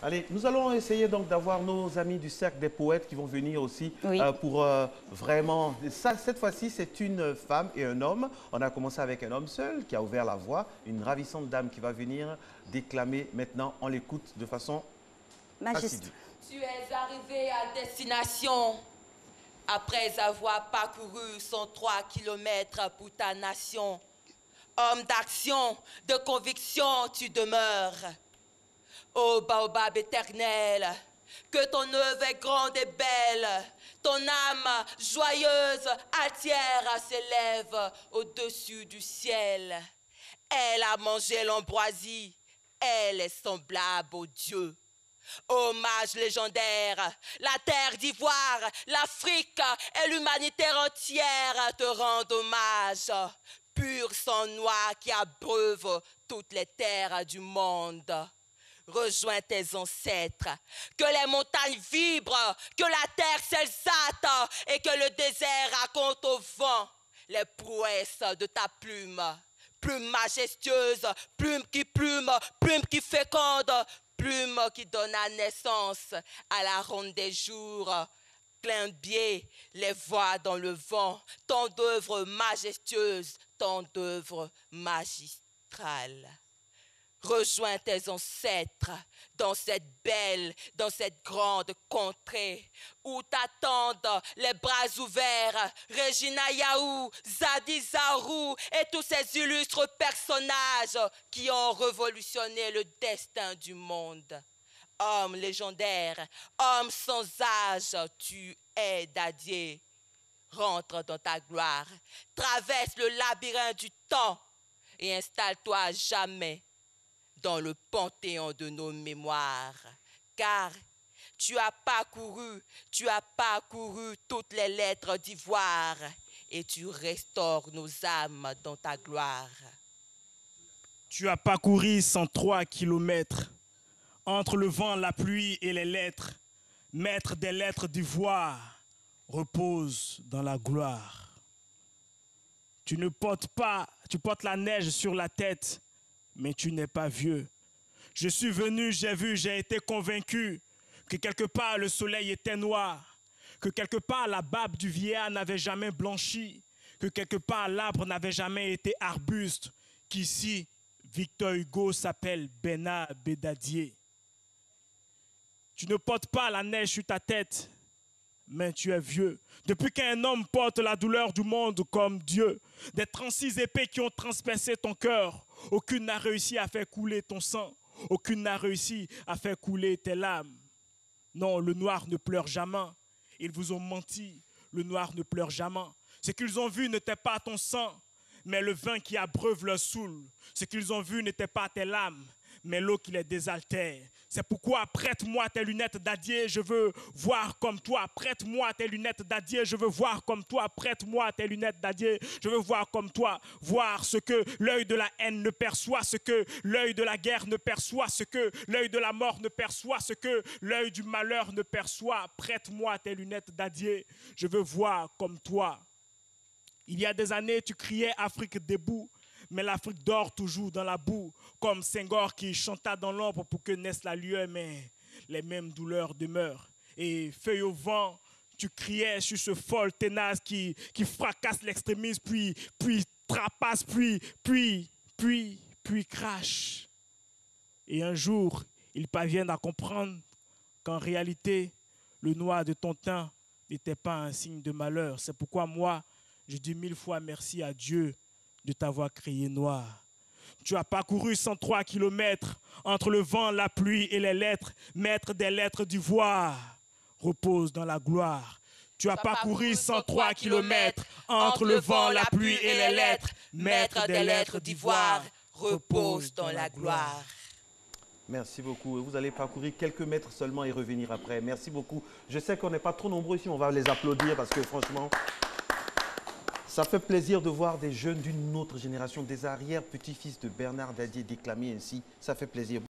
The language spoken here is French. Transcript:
Allez, nous allons essayer donc d'avoir nos amis du Cercle des Poètes qui vont venir aussi pour vraiment... Cette fois-ci, c'est une femme et un homme. On a commencé avec un homme seul qui a ouvert la voie, une ravissante dame qui va venir déclamer. Maintenant, on l'écoute de façon assidue. Tu es arrivé à destination après avoir parcouru 103 kilomètres pour ta nation. Homme d'action, de conviction, tu demeures. Ô baobab éternel, que ton œuvre est grande et belle, ton âme joyeuse, altière s'élève au-dessus du ciel. Elle a mangé l'ambroisie, elle est semblable au Dieu. Hommage légendaire, la terre d'Ivoire, l'Afrique et l'humanité entière te rendent hommage. Pur sang noir qui abreuve toutes les terres du monde. Rejoins tes ancêtres, que les montagnes vibrent, que la terre s'exalte et que le désert raconte au vent les prouesses de ta plume. Plume majestueuse, plume qui féconde, plume qui donne la naissance à la ronde des jours. Clin biais, les voix dans le vent, tant d'œuvres majestueuses, tant d'œuvres magistrales. Rejoins tes ancêtres dans cette belle, dans cette grande contrée où t'attendent les bras ouverts Regina Yaou, Zadi Zarou et tous ces illustres personnages qui ont révolutionné le destin du monde. Homme légendaire, homme sans âge, tu es Dadier. Rentre dans ta gloire, traverse le labyrinthe du temps et installe-toi à jamais dans le panthéon de nos mémoires. Car tu as parcouru toutes les lettres d'ivoire et tu restaures nos âmes dans ta gloire. Tu as parcouru 103 kilomètres entre le vent, la pluie et les lettres. Maître des lettres d'ivoire, repose dans la gloire. Tu portes la neige sur la tête, mais tu n'es pas vieux. Je suis venu, j'ai vu, j'ai été convaincu que quelque part le soleil était noir, que quelque part la barbe du vieillard n'avait jamais blanchi, que quelque part l'arbre n'avait jamais été arbuste, qu'ici Victor Hugo s'appelle Bernard Bédadier. Tu ne portes pas la neige sur ta tête, mais tu es vieux. Depuis qu'un homme porte la douleur du monde comme Dieu, des 36 épées qui ont transpercé ton cœur, aucune n'a réussi à faire couler ton sang, aucune n'a réussi à faire couler tes larmes. Non, le noir ne pleure jamais. Ils vous ont menti, le noir ne pleure jamais. Ce qu'ils ont vu n'était pas ton sang, mais le vin qui abreuve leur soul. Ce qu'ils ont vu n'était pas tes larmes, mais l'eau qui les désaltère. C'est pourquoi prête-moi tes lunettes Dadier, je veux voir comme toi. Prête-moi tes lunettes Dadier, je veux voir comme toi. Prête-moi tes lunettes Dadier, je veux voir comme toi. Voir ce que l'œil de la haine ne perçoit, ce que l'œil de la guerre ne perçoit, ce que l'œil de la mort ne perçoit, ce que l'œil du malheur ne perçoit. Prête-moi tes lunettes Dadier, je veux voir comme toi. Il y a des années, tu criais Afrique debout. Mais l'Afrique dort toujours dans la boue, comme Senghor qui chanta dans l'ombre pour que naisse la lueur, mais les mêmes douleurs demeurent. Et feuille au vent, tu criais sur ce fol ténace qui fracasse l'extrémisme, puis trapasse, puis crache. Et un jour, ils parviennent à comprendre qu'en réalité, le noir de ton teint n'était pas un signe de malheur. C'est pourquoi moi, je dis 1000 fois merci à Dieu de t'avoir créé noir. Tu as parcouru 103 kilomètres entre le vent, la pluie et les lettres. Maître des lettres d'ivoire, repose dans la gloire. Tu as parcouru 103 kilomètres entre le vent, la pluie et les lettres. Maître des lettres d'ivoire, repose dans la gloire. Merci beaucoup. Vous allez parcourir quelques mètres seulement et revenir après. Merci beaucoup. Je sais qu'on n'est pas trop nombreux ici. On va les applaudir parce que franchement... Ça fait plaisir de voir des jeunes d'une autre génération, des arrière-petits-fils de Bernard Dadier déclamer ainsi. Ça fait plaisir.